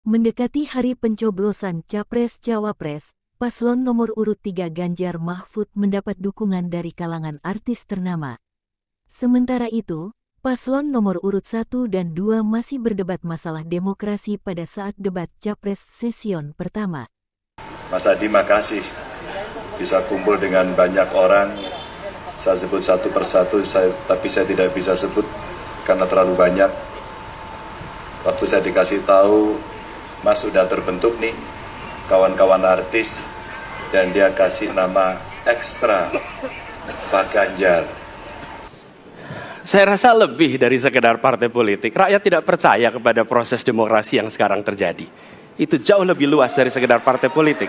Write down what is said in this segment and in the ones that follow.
Mendekati hari pencoblosan Capres-Cawapres, paslon nomor urut 3 Ganjar Mahfud mendapat dukungan dari kalangan artis ternama. Sementara itu, paslon nomor urut 1 dan 2 masih berdebat masalah demokrasi pada saat debat Capres sesion pertama. Mas Adi, makasih bisa kumpul dengan banyak orang. Saya sebut satu persatu, tapi saya tidak bisa sebut karena terlalu banyak. Waktu saya dikasih tahu, Mas sudah terbentuk nih, kawan-kawan artis, dan dia kasih nama ekstra, Pak Ganjar. Saya rasa lebih dari sekedar partai politik. Rakyat tidak percaya kepada proses demokrasi yang sekarang terjadi. Itu jauh lebih luas dari sekedar partai politik.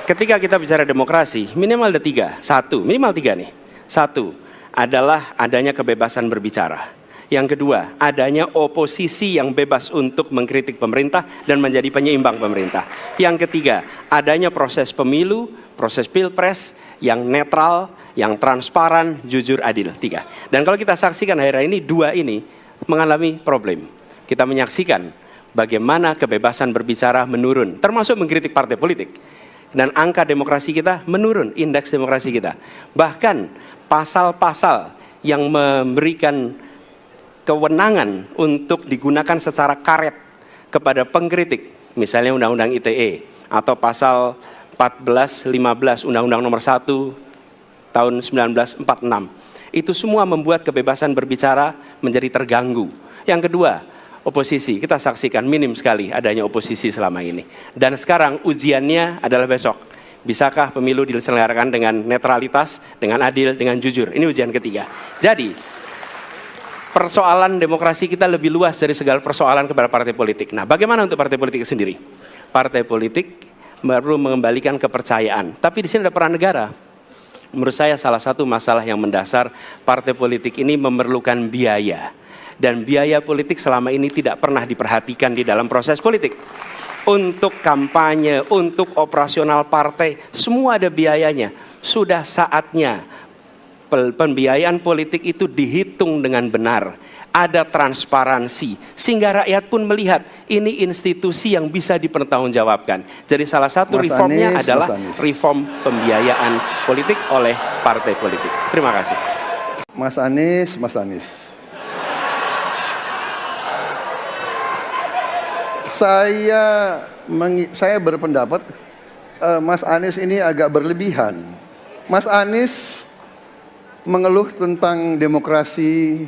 Ketika kita bicara demokrasi, minimal ada tiga. Minimal tiga nih. Satu adalah adanya kebebasan berbicara. Yang kedua, adanya oposisi yang bebas untuk mengkritik pemerintah dan menjadi penyeimbang pemerintah. Yang ketiga, adanya proses pemilu, proses pilpres yang netral, yang transparan, jujur, adil. Tiga. Dan kalau kita saksikan akhir-akhir ini, dua ini mengalami problem. Kita menyaksikan bagaimana kebebasan berbicara menurun, termasuk mengkritik partai politik. Dan angka demokrasi kita menurun, indeks demokrasi kita. Bahkan pasal-pasal yang memberikan kewenangan untuk digunakan secara karet kepada pengkritik, misalnya Undang-Undang ITE atau pasal 14, 15 Undang-Undang nomor 1 tahun 1946. Itu semua membuat kebebasan berbicara menjadi terganggu. Yang kedua, oposisi. Kita saksikan minim sekali adanya oposisi selama ini. Dan sekarang ujiannya adalah besok. Bisakah pemilu diselenggarakan dengan netralitas, dengan adil, dengan jujur? Ini ujian ketiga. Jadi persoalan demokrasi kita lebih luas dari segala persoalan kepada partai politik. Nah, bagaimana untuk partai politik sendiri? Partai politik perlu mengembalikan kepercayaan. Tapi di sini ada peran negara. Menurut saya salah satu masalah yang mendasar partai politik ini memerlukan biaya. Dan biaya politik selama ini tidak pernah diperhatikan di dalam proses politik. Untuk kampanye, untuk operasional partai, semua ada biayanya. Sudah saatnya pembiayaan politik itu dihitung dengan benar, ada transparansi, sehingga rakyat pun melihat ini institusi yang bisa dipertanggungjawabkan. Jadi salah satu reformnya adalah reform pembiayaan politik oleh partai politik. Terima kasih. Mas Anies. Saya berpendapat Mas Anies ini agak berlebihan. Mas Anies mengeluh tentang demokrasi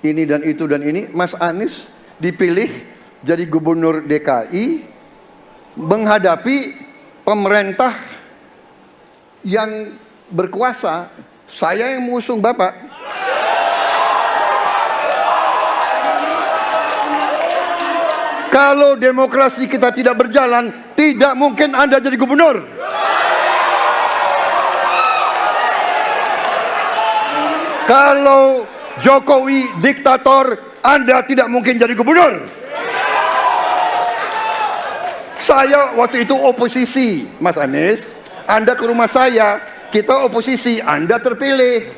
ini dan itu dan ini. Mas Anies dipilih jadi gubernur DKI menghadapi pemerintah yang berkuasa. Saya yang mengusung Bapak. Kalau demokrasi kita tidak berjalan, tidak mungkin Anda jadi gubernur. Kalau Jokowi diktator, Anda tidak mungkin jadi gubernur. Saya waktu itu oposisi, Mas Anies. Anda ke rumah saya, kita oposisi, Anda terpilih.